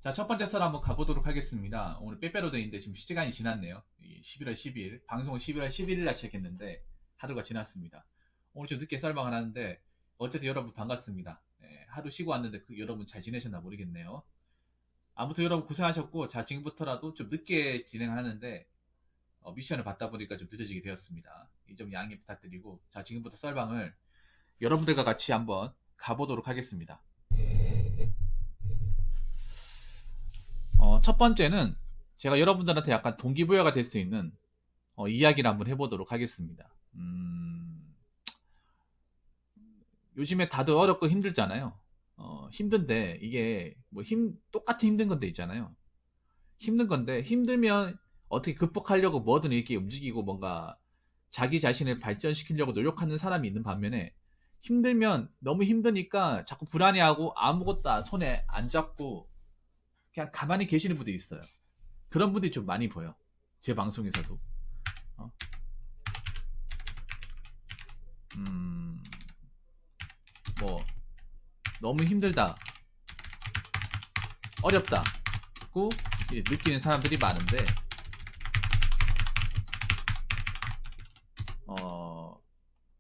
자, 첫 번째 썰 한번 가보도록 하겠습니다. 오늘 빼빼로데이인데 지금 시간이 지났네요. 11월 12일. 방송은 11월 11일 날 시작했는데 하루가 지났습니다. 오늘 좀 늦게 썰방을 하는데 어쨌든 여러분 반갑습니다. 하루 쉬고 왔는데 여러분 잘 지내셨나 모르겠네요. 아무튼 여러분 고생하셨고, 자, 지금부터라도 좀 늦게 진행하는데 미션을 받다 보니까 좀 늦어지게 되었습니다. 이 점 양해 부탁드리고, 자, 지금부터 썰방을 여러분들과 같이 한번 가보도록 하겠습니다. 첫 번째는 제가 여러분들한테 약간 동기부여가 될 수 있는 이야기를 한번 해보도록 하겠습니다. 요즘에 다들 어렵고 힘들잖아요. 힘든데 이게 뭐 똑같은 힘든 건데 있잖아요. 힘든 건데 힘들면 어떻게 극복하려고 뭐든 이렇게 움직이고 뭔가 자기 자신을 발전시키려고 노력하는 사람이 있는 반면에, 힘들면 너무 힘드니까 자꾸 불안해하고 아무것도 손에 안 잡고 그냥 가만히 계시는 분들이 있어요. 그런 분들이 좀 많이 보여, 제 방송에서도. 어? 뭐 너무 힘들다, 어렵다고 느끼는 사람들이 많은데,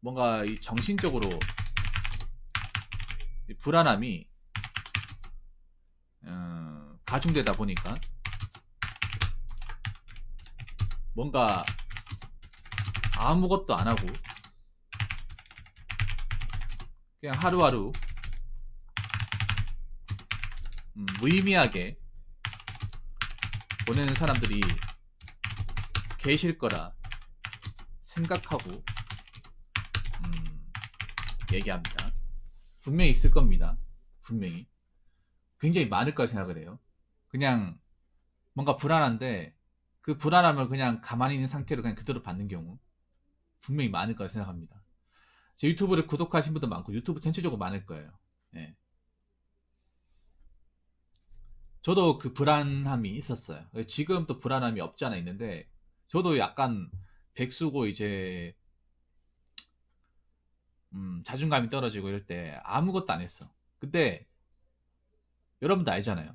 뭔가 이 정신적으로 이 불안함이 가중되다 보니까 뭔가 아무것도 안 하고 그냥 하루하루 무의미하게 보내는 사람들이 계실 거라 생각하고 얘기합니다. 분명히 있을 겁니다. 분명히 굉장히 많을 거라 생각을 해요. 그냥 뭔가 불안한데 그 불안함을 그냥 가만히 있는 상태로 그냥 그대로 받는 경우 분명히 많을 거라 생각합니다. 제 유튜브를 구독하신 분도 많고 유튜브 전체적으로 많을 거예요. 예. 저도 그 불안함이 있었어요. 지금 또 불안함이 없지 않아 있는데, 저도 약간 백수고 이제 자존감이 떨어지고 이럴 때 아무것도 안 했어. 근데 여러분도 알잖아요.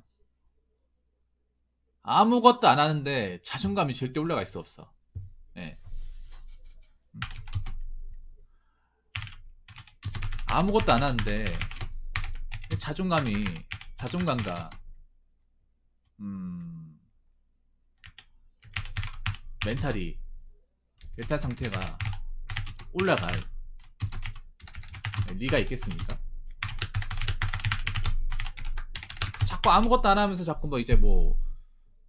아무것도 안 하는데 자존감이 절대 올라갈 수 없어. 예. 아무것도 안 하는데 자존감과 멘탈이, 멘탈 상태가 올라갈 리가 있겠습니까? 자꾸 아무것도 안 하면서 자꾸 뭐 이제 뭐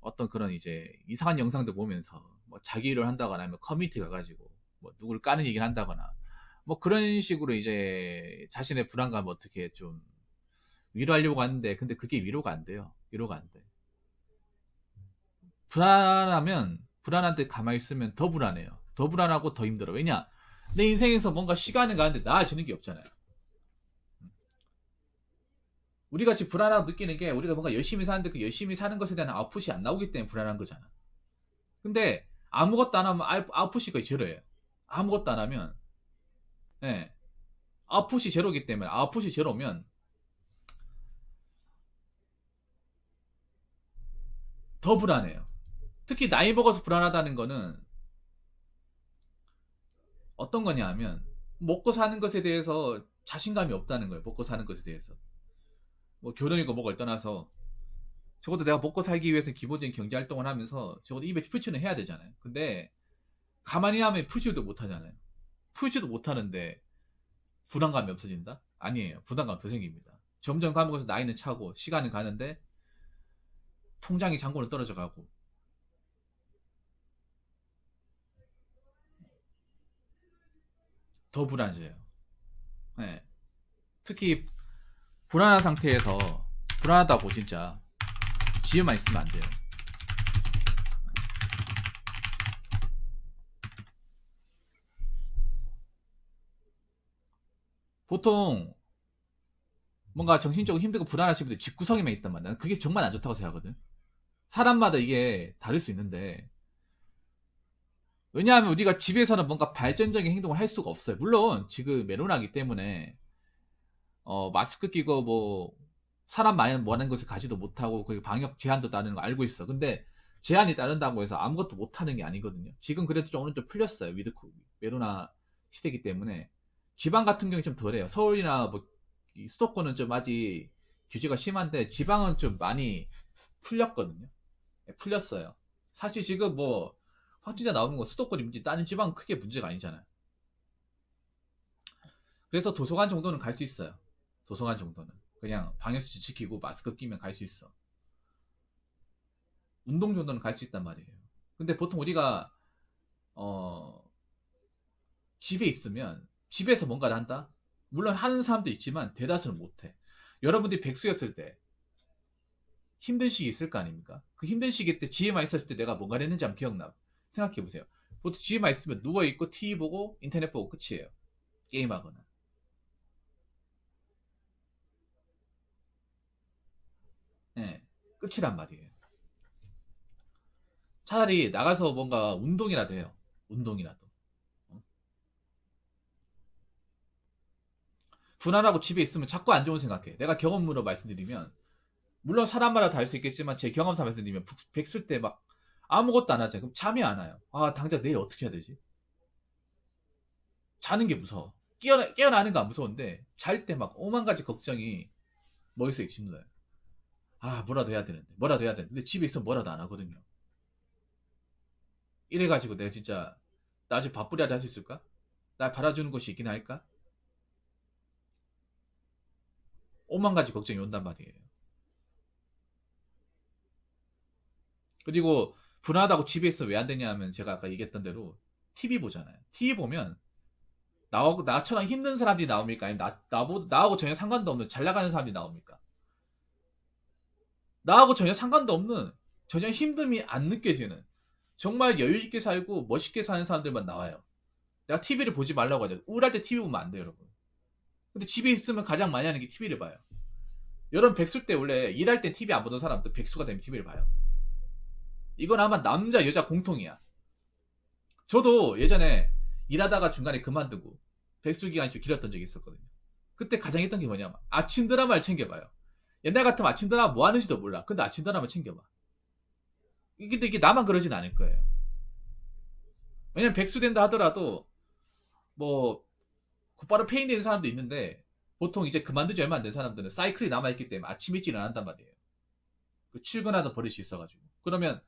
어떤 그런 이제 이상한 영상들 보면서 뭐 자기 일을 한다거나 아니면 커뮤니티 가가지고 뭐 누구를 까는 얘기를 한다거나 뭐 그런 식으로 이제 자신의 불안감 어떻게 좀 위로하려고 하는데, 근데 그게 위로가 안 돼요. 위로가 안 돼. 불안한데 가만히 있으면 더 불안해요. 더 불안하고 더 힘들어. 왜냐? 내 인생에서 뭔가 시간을 가는데 나아지는 게 없잖아요. 우리가 지금 불안하고 느끼는 게, 우리가 뭔가 열심히 사는데 그 열심히 사는 것에 대한 아웃풋이 안 나오기 때문에 불안한 거잖아. 근데 아무것도 안 하면 아웃풋이 거의 제로예요. 아무것도 안 하면, 예, 아웃풋이 제로이기 때문에, 아웃풋이 제로면 더 불안해요. 특히 나이 먹어서 불안하다는 거는 어떤 거냐 하면, 먹고 사는 것에 대해서 자신감이 없다는 거예요. 먹고 사는 것에 대해서. 뭐 교련이고 뭐걸 떠나서 적어도 내가 먹고 살기 위해서 기본적인 경제 활동을 하면서 적어도 입에 풀칠은 해야 되잖아요. 근데 가만히 하면 풀칠도 못 하잖아요. 풀칠도 못 하는데 불안감이 없어진다? 아니에요. 부담감 더 생깁니다. 점점 가면서 나이는 차고 시간은 가는데 통장의 잔고는 떨어져 가고 더 불안해져요. 네. 특히 불안한 상태에서, 불안하다고 진짜 집에만 있으면 안 돼요. 보통 뭔가 정신적으로 힘들고 불안하신 분들 집구석에만 있단 말이야. 그게 정말 안 좋다고 생각하거든. 사람마다 이게 다를 수 있는데, 왜냐하면 우리가 집에서는 뭔가 발전적인 행동을 할 수가 없어요. 물론 지금 메로나기 때문에 마스크 끼고 뭐 사람 많은 곳에 가지도 못하고 그 방역 제한도 따르는 거 알고 있어. 근데 제한이 따른다고 해서 아무것도 못하는 게 아니거든요. 지금 그래도 좀 어느 정도 풀렸어요. 위드 메로나 시대이기 때문에 지방 같은 경우는 좀 덜해요. 서울이나 뭐 수도권은 좀 아직 규제가 심한데 지방은 좀 많이 풀렸거든요. 풀렸어요. 사실 지금 뭐 확진자 나오는 거 수도권이 문제, 다른 지방은 크게 문제가 아니잖아요. 그래서 도서관 정도는 갈 수 있어요. 도서관 정도는 그냥 방역수칙 지키고 마스크 끼면 갈 수 있어. 운동 정도는 갈 수 있단 말이에요. 근데 보통 우리가 집에 있으면 집에서 뭔가를 한다? 물론 하는 사람도 있지만 대다수는 못해. 여러분들이 백수였을 때 힘든 시기 있을 거 아닙니까? 그 힘든 시기 때 집에만 있었을 때 내가 뭔가를 했는지 한번 기억나. 생각해 보세요. 보통 집에만 있으면 누워있고 TV 보고 인터넷 보고 끝이에요. 게임하거나. 네, 끝이란 말이에요. 차라리 나가서 뭔가 운동이라도 해요. 운동이라도. 불안하고 집에 있으면 자꾸 안 좋은 생각해. 내가 경험으로 말씀드리면, 물론 사람마다 다를 수 있겠지만, 제 경험상 말씀드리면, 백술 때 막 아무것도 안 하잖아요. 그럼 잠이 안 와요. 아, 당장 내일 어떻게 해야 되지? 자는 게 무서워. 깨어나는 거 안 무서운데, 잘 때 막 오만 가지 걱정이 머릿속에 짓눌러요. 아, 뭐라도 해야 되는데, 뭐라도 해야 되는데. 근데 집에 있으면 뭐라도 안 하거든요. 이래가지고 내가 진짜, 나중에 밥벌이라도 할 수 있을까? 날 받아주는 곳이 있긴 할까? 오만 가지 걱정이 온단 말이에요. 그리고 불안하다고 집에 있어 왜 안 되냐 하면 제가 아까 얘기했던 대로 TV 보잖아요. TV 보면 나처럼 힘든 사람들이 나옵니까? 아니면 나하고 전혀 상관도 없는 잘 나가는 사람들이 나옵니까? 나하고 전혀 상관도 없는 전혀 힘듦이 안 느껴지는 정말 여유있게 살고 멋있게 사는 사람들만 나와요. 내가 TV를 보지 말라고 하죠. 우울할 때 TV 보면 안 돼요, 여러분. 근데 집에 있으면 가장 많이 하는 게 TV를 봐요. 여러분 백수 때 원래 일할 때 TV 안 보던 사람도 백수가 되면 TV를 봐요. 이건 아마 남자 여자 공통이야. 저도 예전에 일하다가 중간에 그만두고 백수 기간이 좀 길었던 적이 있었거든요. 그때 가장 했던 게 뭐냐면 아침 드라마를 챙겨봐요. 옛날 같으면 아침 드라마 뭐 하는지도 몰라. 근데 아침 드라마 챙겨봐. 근데 이게 나만 그러진 않을 거예요. 왜냐면 백수 된다 하더라도 뭐 곧바로 페인되는 사람도 있는데 보통 이제 그만두지 얼마 안 된 사람들은 사이클이 남아있기 때문에 아침 일찍 일어난단 말이에요. 그 출근하던 버릇이 있어가지고. 그러면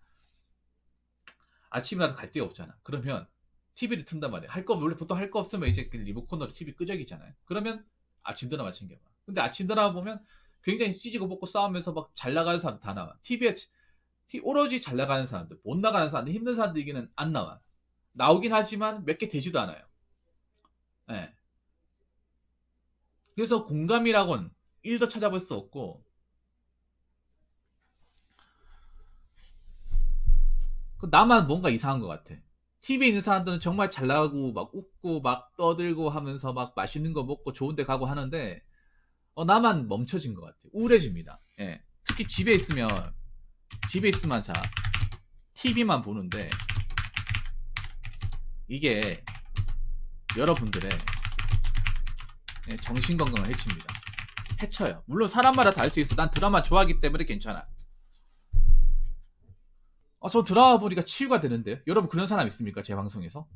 아침이라도 갈 데가 없잖아. 그러면 TV를 튼단 말이야. 원래 보통 할 거 없으면 이제 그 리모컨으로 TV 끄적이잖아요. 그러면 아침 드라마 챙겨봐. 근데 아침 드라마 보면 굉장히 찢지고 볶고 싸우면서 막 잘 나가는 사람들 다 나와. TV에 오로지 잘 나가는 사람들, 못 나가는 사람들, 힘든 사람들 얘기는 안 나와. 나오긴 하지만 몇 개 되지도 않아요. 네. 그래서 공감이라곤 1도 찾아볼 수 없고, 나만 뭔가 이상한 것 같아. TV에 있는 사람들은 정말 잘 나가고 막 웃고 막 떠들고 하면서 막 맛있는 거 먹고 좋은 데 가고 하는데 나만 멈춰진 것 같아. 우울해집니다. 예. 특히 집에 있으면 자 TV만 보는데 이게 여러분들의 정신 건강을 해칩니다. 해쳐요. 물론 사람마다 다를 수 있어. 난 드라마 좋아하기 때문에 괜찮아. 저 드라마 보니까 치유가 되는데요. 여러분 그런 사람 있습니까? 제 방송에서?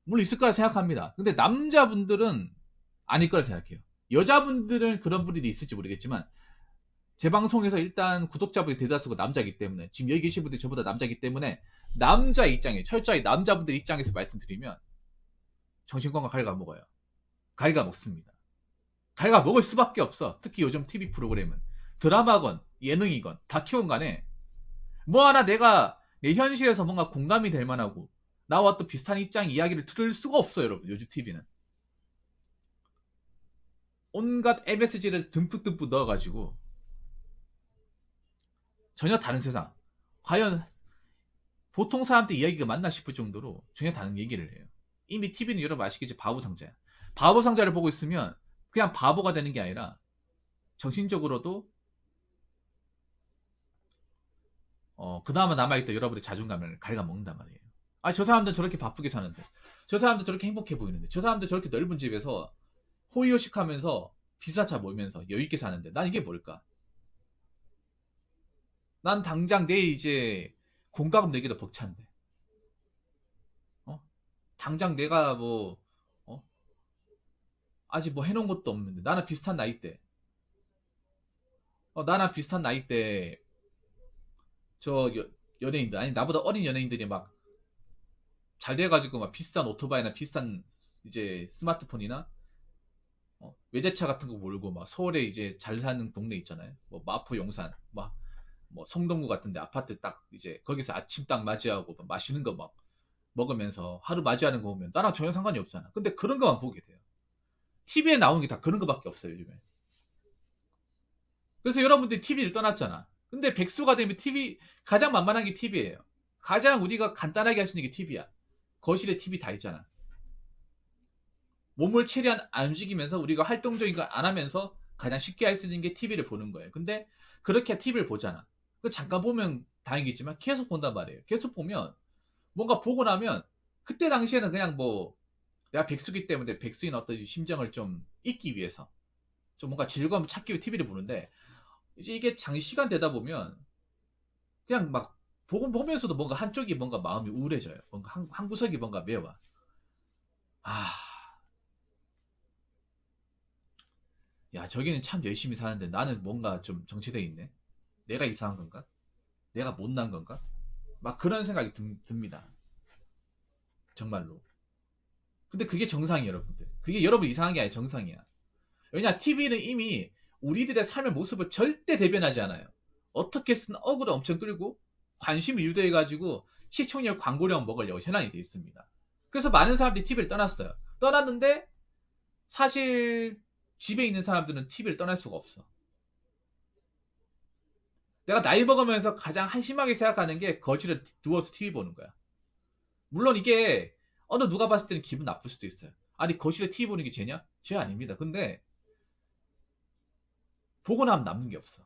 물론 있을 거라 생각합니다. 근데 남자분들은 아닐 거라 생각해요. 여자분들은 그런 분들이 있을지 모르겠지만 제 방송에서 일단 구독자분이 대다수가 남자이기 때문에 지금 여기 계신 분들이 저보다 남자이기 때문에 남자 입장에 철저히 남자분들 입장에서 말씀드리면 정신건강 갉아먹어요. 갉아먹습니다. 갉아먹을 수밖에 없어. 특히 요즘 TV 프로그램은 드라마건 예능이건 다큐건 간에 뭐 하나 내가 내 현실에서 뭔가 공감이 될 만하고 나와 또 비슷한 입장 이야기를 들을 수가 없어요, 여러분. 요즘 TV는 온갖 MSG를 듬뿍듬뿍 넣어가지고 전혀 다른 세상. 과연 보통 사람들 이야기가 맞나 싶을 정도로 전혀 다른 얘기를 해요. 이미 TV는 여러분 아시겠지? 바보 상자야. 바보 상자를 보고 있으면 그냥 바보가 되는 게 아니라 정신적으로도 그나마 남아있던 여러분의 자존감을 갉아먹는단 말이에요. 저 사람들은 저렇게 바쁘게 사는데, 저 사람들 저렇게 행복해 보이는데, 저 사람들 저렇게 넓은 집에서 호의호식하면서 비싼 차 몰면서 여유있게 사는데 난 이게 뭘까? 난 당장 내일 이제 공과금 내기도 벅찬데. 어? 당장 내가 뭐 어? 아직 뭐 해놓은 것도 없는데 나는 비슷한 나이대. 나랑 비슷한 나이대 저 연예인들 아니 나보다 어린 연예인들이 막 잘 돼가지고 막 비싼 오토바이나 비싼 이제 스마트폰이나 외제차 같은 거 몰고 막 서울에 이제 잘 사는 동네 있잖아요. 뭐 마포 용산 막 뭐 성동구 같은데 아파트 딱 이제 거기서 아침 딱 맞이하고 막 맛있는 거 막 먹으면서 하루 맞이하는 거 보면 나랑 전혀 상관이 없잖아. 근데 그런 거만 보게 돼요. TV에 나오는 게 다 그런 거밖에 없어요, 요즘에. 그래서 여러분들이 TV를 떠났잖아. 근데 백수가 되면 TV, 가장 만만한 게 TV예요. 가장 우리가 간단하게 할 수 있는 게 TV야. 거실에 TV 다 있잖아. 몸을 최대한 안 움직이면서 우리가 활동적인 거 안 하면서 가장 쉽게 할 수 있는 게 TV를 보는 거예요. 근데 그렇게 TV를 보잖아. 그 잠깐 보면 다행이지만 계속 본단 말이에요. 계속 보면 뭔가 보고 나면 그때 당시에는 그냥 뭐 내가 백수기 때문에 백수인 어떤 심정을 좀 잊기 위해서 좀 뭔가 즐거움을 찾기 위해 TV를 보는데 이제 이게 장시간 되다 보면 그냥 막 보고 보면서도 뭔가 한쪽이 뭔가 마음이 우울해져요. 뭔가 한 구석이 뭔가 매워. 아, 야, 저기는 참 열심히 사는데 나는 뭔가 좀 정체돼 있네. 내가 이상한 건가? 내가 못난 건가? 막 그런 생각이 듭니다. 정말로. 근데 그게 정상이에요, 여러분들. 그게 여러분 이상한 게 아니라 정상이야. 왜냐, TV는 이미 우리들의 삶의 모습을 절대 대변하지 않아요. 어떻게든 어그로 엄청 끌고 관심을 유도해가지고 시청률 광고량 먹으려고 현황이 돼 있습니다. 그래서 많은 사람들이 TV를 떠났어요. 떠났는데 사실 집에 있는 사람들은 TV를 떠날 수가 없어. 내가 나이 먹으면서 가장 한심하게 생각하는 게 거실에 누워서 TV 보는 거야. 물론 이게 어느 누가 봤을 때는 기분 나쁠 수도 있어요. 아니 거실에 TV 보는 게 죄냐? 죄 아닙니다. 근데 보고 나면 남는 게 없어.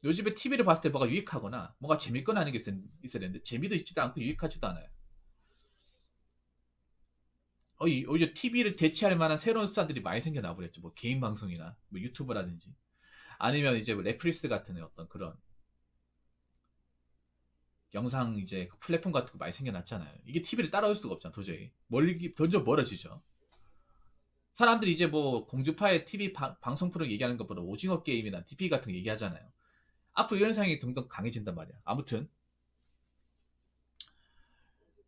요즘에 TV를 봤을 때 뭐가 유익하거나 뭔가 재밌거나 하는 게 있어야 되는데 재미도 있지도 않고 유익하지도 않아요. 오히려 TV를 대체할 만한 새로운 수단들이 많이 생겨나 버렸죠. 뭐 개인 방송이나 뭐 유튜브라든지 아니면 이제 뭐 넷플릭스 같은 어떤 그런 영상 이제 그 플랫폼 같은 거 많이 생겨났잖아요. 이게 TV를 따라올 수가 없잖아, 도저히. 멀리, 던져 멀어지죠. 사람들이 이제 뭐 공주파의 TV 방송 프로 얘기하는 것보다 오징어 게임이나 DP 같은 거 얘기하잖아요. 앞으로 이런 상황이 등등 강해진단 말이야. 아무튼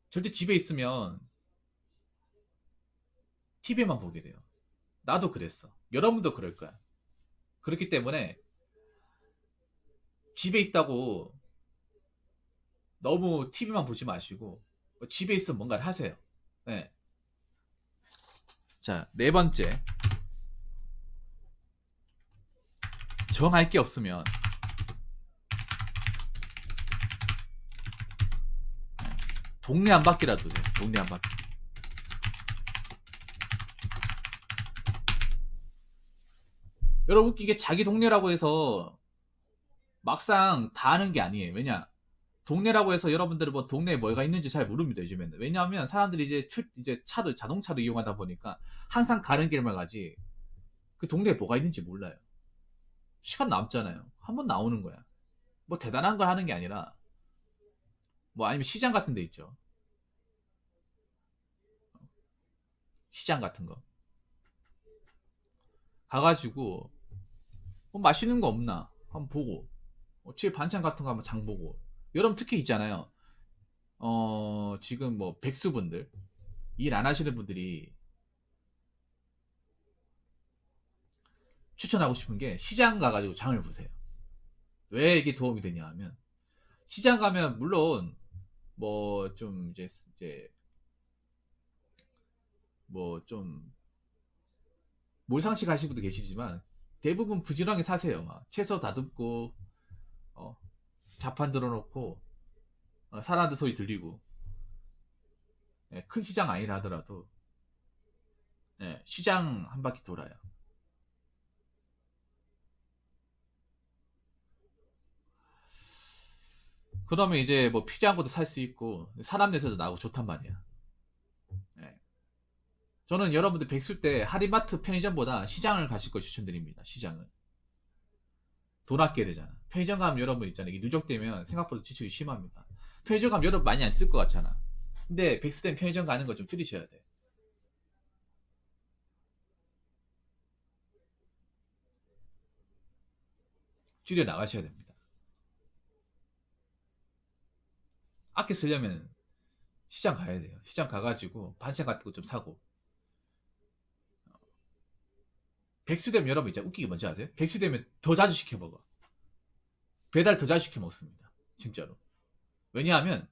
절대 집에 있으면 TV만 보게 돼요. 나도 그랬어. 여러분도 그럴 거야. 그렇기 때문에 집에 있다고 너무 TV만 보지 마시고 집에 있으면 뭔가를 하세요. 네. 자, 네 번째. 정할 게 없으면 동네 한 바퀴라도 돼. 동네 한 바퀴. 여러분 이게 자기 동네라고 해서 막상 다 아는 게 아니에요. 왜냐? 동네라고 해서 여러분들은 뭐 동네에 뭐가 있는지 잘 모릅니다, 요즘에는. 왜냐하면 사람들이 이제 차도, 자동차도 이용하다 보니까 항상 가는 길만 가지 그 동네에 뭐가 있는지 몰라요. 시간 남잖아요. 한번 나오는 거야. 뭐 대단한 걸 하는 게 아니라 뭐 아니면 시장 같은 데 있죠. 시장 같은 거. 가가지고 뭐 맛있는 거 없나 한번 보고 집에 반찬 같은 거 한번 장 보고 여러분 특히 있잖아요. 지금 뭐 백수분들 일 안 하시는 분들이 추천하고 싶은 게 시장 가가지고 장을 보세요. 왜 이게 도움이 되냐 하면 시장 가면 물론 뭐 좀 이제 뭐 좀 몰상식 하시는 분도 계시지만 대부분 부지런하게 사세요. 막 채소 다듬고 어, 자판 들어놓고 사람들 소리 들리고 예, 큰 시장 아니라 하더라도 예, 시장 한 바퀴 돌아요. 그러면 이제 뭐 필요한 것도 살 수 있고 사람 내서도 나고 좋단 말이야. 예. 저는 여러분들 백수 때 하리마트 편의점보다 시장을 가실 걸 추천드립니다. 시장은. 돈 아껴야 되잖아. 편의점 가면 여러분 있잖아요. 이게 누적되면 생각보다 지출이 심합니다. 편의점 가면 여러분 많이 안 쓸 것 같잖아. 근데 백수된 편의점 가는 거 좀 줄이셔야 돼. 줄여 나가셔야 됩니다. 아껴 쓰려면 시장 가야 돼요. 시장 가가지고 반찬 같은 거 좀 사고. 백수 되면 여러분 이제 웃기게 뭔지 아세요? 백수 되면 더 자주 시켜 먹어. 배달 더 자주 시켜 먹습니다. 진짜로. 왜냐하면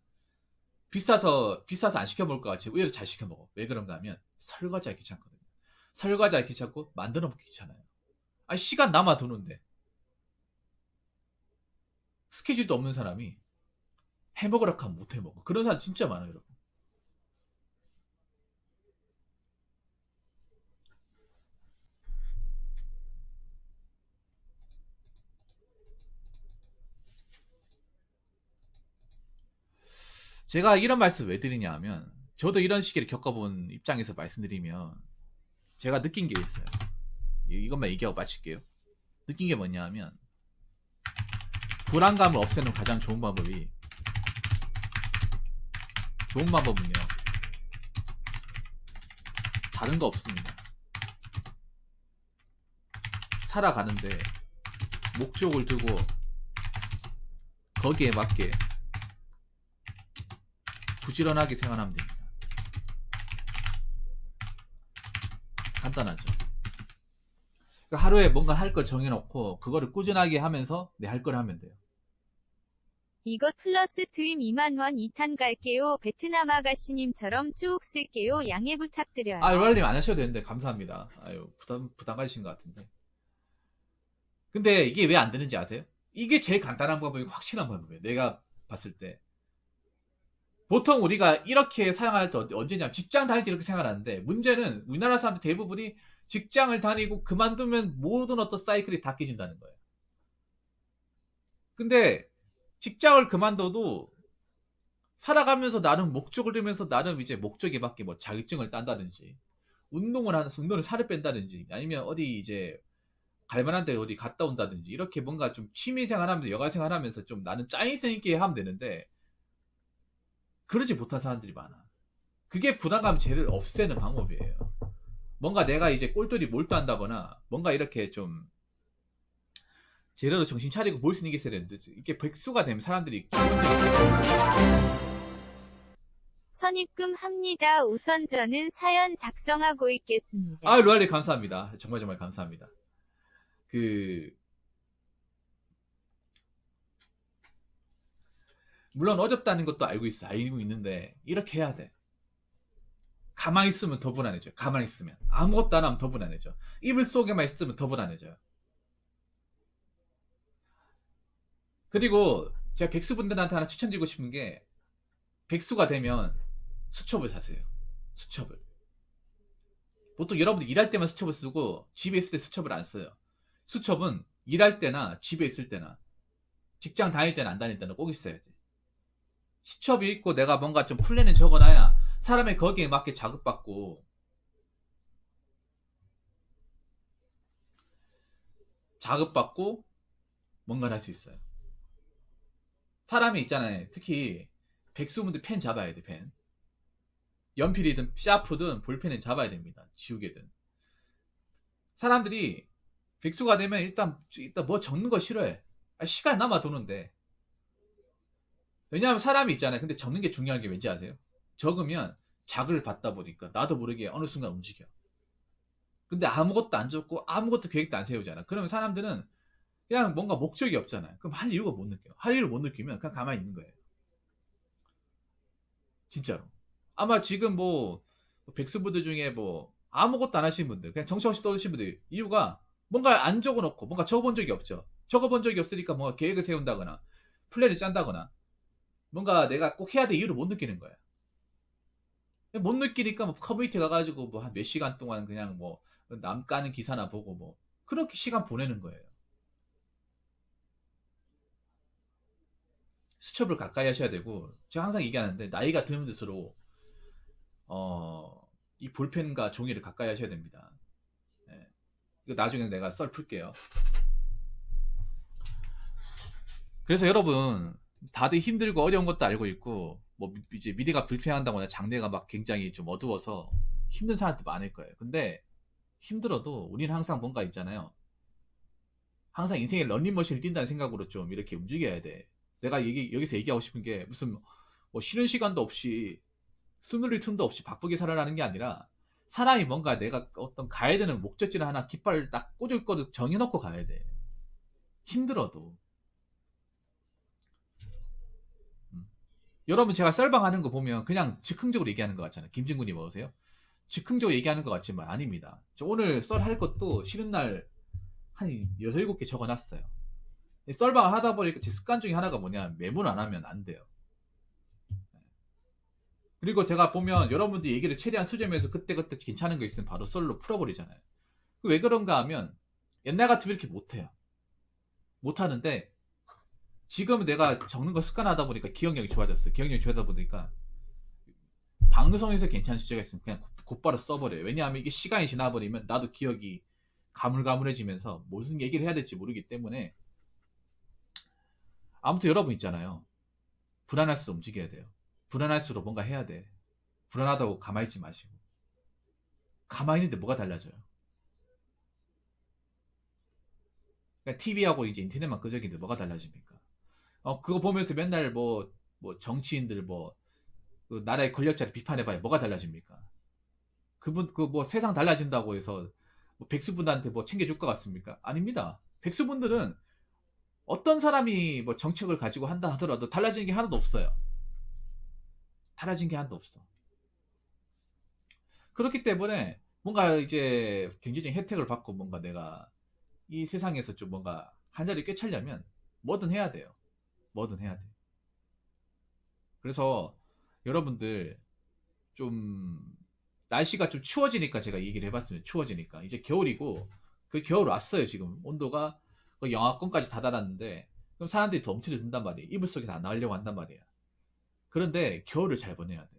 비싸서 안 시켜 먹을 것 같지 의외로 잘 시켜 먹어. 왜 그런가 하면 설거지하기 귀찮거든요. 설거지하기 귀찮고 만들어 먹기 귀찮아요. 아니 시간 남아 도는데 스케줄도 없는 사람이 해먹으라 하면 못 해먹어. 그런 사람 진짜 많아요, 여러분. 제가 이런 말씀 왜 드리냐 하면 저도 이런 시기를 겪어본 입장에서 말씀드리면 제가 느낀 게 있어요. 이것만 얘기하고 마칠게요. 느낀 게 뭐냐 하면 불안감을 없애는 가장 좋은 방법은요. 다른 거 없습니다. 살아가는데 목적을 두고 거기에 맞게 부지런하게 생활하면 됩니다. 간단하죠. 그러니까 하루에 뭔가 할 걸 정해놓고 그거를 꾸준하게 하면서 내 할 걸 하면 돼요. 이것 플러스 트윈 2만원 2탄 갈게요. 베트남 아가씨님처럼 쭉 쓸게요. 양해 부탁드려요. 롤님 안 하셔도 되는데 감사합니다. 아유 부담 가지신 것 같은데. 근데 이게 왜 안 되는지 아세요? 이게 제일 간단한 방법이고 확실한 방법이에요. 내가 봤을 때. 보통 우리가 이렇게 사용할 때 언제냐 직장 다닐 때 이렇게 생각하는데 문제는 우리나라 사람들 대부분이 직장을 다니고 그만두면 모든 어떤 사이클이 다 깨진다는 거예요. 근데 직장을 그만둬도 살아가면서 나름 목적을 두면서 나름 이제 목적에 맞게 뭐 자격증을 딴다든지 운동을 살을 뺀다든지 아니면 어디 이제 갈만한 데 어디 갔다 온다든지 이렇게 뭔가 좀 취미생활 하면서 여가생활 하면서 좀 나는 짜임새 있게 하면 되는데 그러지 못한 사람들이 많아. 그게 부담감 제를 없애는 방법이에요. 뭔가 내가 이제 꼴돌이 몰두한다거나 뭔가 이렇게 좀 제대로 정신 차리고 볼 수 있는 게 있어야 되는데 이게 백수가 되면 사람들이 선입금 합니다. 우선 저는 사연 작성하고 있겠습니다. 로알리 감사합니다. 정말 감사합니다. 물론 어렵다는 것도 알고 있는데 이렇게 해야 돼. 가만히 있으면 더 불안해져요. 가만히 있으면 아무것도 안 하면 더 불안해져. 이불 속에만 있으면 더 불안해져요. 그리고 제가 백수분들한테 하나 추천드리고 싶은 게 백수가 되면 수첩을 사세요. 수첩을. 보통 여러분들 일할 때만 수첩을 쓰고 집에 있을 때 수첩을 안 써요. 수첩은 일할 때나 집에 있을 때나 직장 다닐 때나 안 다닐 때나 꼭 있어야 돼. 수첩이 있고 내가 뭔가 좀 플랜을 적어놔야 사람의 거기에 맞게 자극받고 뭔가를 할 수 있어요. 사람이 있잖아요. 특히 백수분들 펜 잡아야 돼. 펜. 연필이든 샤프든 볼펜은 잡아야 됩니다. 지우개든. 사람들이 백수가 되면 일단 뭐 적는 거 싫어해. 시간 남아 도는데. 왜냐하면 사람이 있잖아요. 근데 적는 게 중요한 게 왠지 아세요? 적으면 자극을 받다 보니까 나도 모르게 어느 순간 움직여. 근데 아무것도 안 적고 아무것도 계획도 안 세우잖아. 그러면 사람들은 그냥 뭔가 목적이 없잖아요. 그럼 할 이유가 못 느껴요. 할 이유를 못 느끼면 그냥 가만히 있는 거예요. 진짜로. 아마 지금 뭐 백수분들 중에 뭐 아무것도 안 하시는 분들 그냥 정신없이 떠드신 분들 이유가 뭔가 안 적어놓고 뭔가 적어본 적이 없죠. 적어본 적이 없으니까 뭔가 계획을 세운다거나 플랜을 짠다거나 뭔가 내가 꼭 해야 될 이유를 못 느끼는 거야. 못 느끼니까 뭐 커뮤니티 가가지고 뭐 한 몇 시간 동안 그냥 뭐 남 까는 기사나 보고 뭐 그렇게 시간 보내는 거예요. 수첩을 가까이 하셔야 되고 제가 항상 얘기하는데 나이가 드는 들수록 이 볼펜과 종이를 가까이 하셔야 됩니다. 예. 이거 나중에 내가 썰 풀게요. 그래서 여러분 다들 힘들고 어려운 것도 알고 있고 뭐 이제 미래가 불평한다거나 장래가 막 굉장히 좀 어두워서 힘든 사람도 많을 거예요. 근데 힘들어도 우리는 항상 뭔가 있잖아요. 항상 인생의 런닝머신을 뛴다는 생각으로 좀 이렇게 움직여야 돼. 내가 여기서 얘기하고 싶은 게 무슨 뭐 쉬는 시간도 없이 스물릴 틈도 없이 바쁘게 살아라는 게 아니라 사람이 뭔가 내가 어떤 가야 되는 목적지를 하나 깃발을 딱 꼬들꼬들 정해놓고 가야 돼. 힘들어도. 음. 여러분 제가 썰방하는 거 보면 그냥 즉흥적으로 얘기하는 것 같잖아요. 김진군이 뭐세요? 즉흥적으로 얘기하는 것 같지만 아닙니다. 저 오늘 썰 할 것도 쉬는 날 한 6, 7개 적어놨어요. 썰방을 하다 보니까 제 습관 중에 하나가 뭐냐, 메모를 안 하면 안 돼요. 그리고 제가 보면 여러분들이 얘기를 최대한 수렴해서 그때그때 괜찮은 거 있으면 바로 썰로 풀어버리잖아요. 왜 그런가 하면 옛날 같으면 이렇게 못해요. 못하는데 지금 내가 적는 거 습관하다 보니까 기억력이 좋아졌어요. 기억력이 좋아지다 보니까 방송에서 괜찮은 주제가 있으면 그냥 곧바로 써버려요. 왜냐하면 이게 시간이 지나버리면 나도 기억이 가물가물해지면서 무슨 얘기를 해야 될지 모르기 때문에. 아무튼 여러분 있잖아요. 불안할수록 움직여야 돼요. 불안할수록 뭔가 해야 돼. 불안하다고 가만히 있지 마시고. 가만히 있는데 뭐가 달라져요? 그러니까 TV하고 이제 인터넷만 끄적이는데 뭐가 달라집니까? 그거 보면서 맨날 뭐 정치인들 그 나라의 권력자를 비판해봐야 뭐가 달라집니까? 그분 그 뭐 세상 달라진다고 해서 뭐 백수분한테 뭐 챙겨줄 것 같습니까? 아닙니다. 백수분들은 어떤 사람이 뭐 정책을 가지고 한다 하더라도 달라지는 게 하나도 없어요. 달라진 게 하나도 없어. 그렇기 때문에 뭔가 이제 경제적인 혜택을 받고 뭔가 내가 이 세상에서 좀 뭔가 한 자리 꿰차려면 뭐든 해야 돼요. 뭐든 해야 돼. 그래서 여러분들 좀 날씨가 좀 추워지니까 제가 얘기를 해봤습니다. 추워지니까 이제 겨울이고 그 겨울 왔어요. 지금 온도가 거의 영하권까지 다다랐는데 그럼 사람들이 덩치를 든단 말이에요. 이불 속에서 안 나가려고 한단 말이에요. 그런데 겨울을 잘 보내야 돼.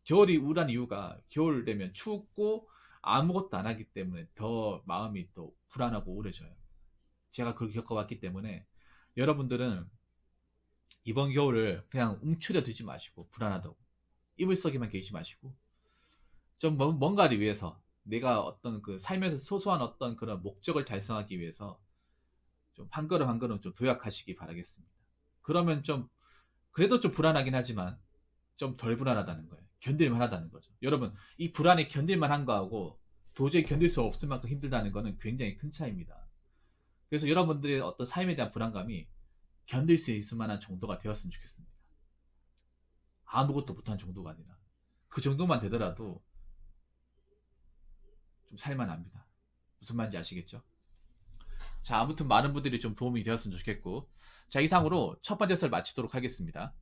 겨울이 우울한 이유가 겨울 되면 춥고 아무것도 안 하기 때문에 더 마음이 또 불안하고 우울해져요. 제가 그걸 겪어봤기 때문에 여러분들은 이번 겨울을 그냥 움츠려 두지 마시고 불안하다고 이불 속에만 계시지 마시고 좀 뭔가를 위해서 내가 어떤 그 삶에서 소소한 어떤 그런 목적을 달성하기 위해서 좀 한 걸음 한 걸음 좀 도약하시기 바라겠습니다. 그러면 좀 그래도 좀 불안하긴 하지만 좀 덜 불안하다는 거예요. 견딜만 하다는 거죠. 여러분 이 불안이 견딜만 한 거하고 도저히 견딜 수 없을 만큼 힘들다는 거는 굉장히 큰 차이입니다. 그래서 여러분들의 어떤 삶에 대한 불안감이 견딜 수 있을 만한 정도가 되었으면 좋겠습니다. 아무것도 못한 정도가 아니라 그 정도만 되더라도 좀 살만합니다. 무슨 말인지 아시겠죠? 자, 아무튼 많은 분들이 좀 도움이 되었으면 좋겠고, 자, 이상으로 첫 번째 썰 마치도록 하겠습니다.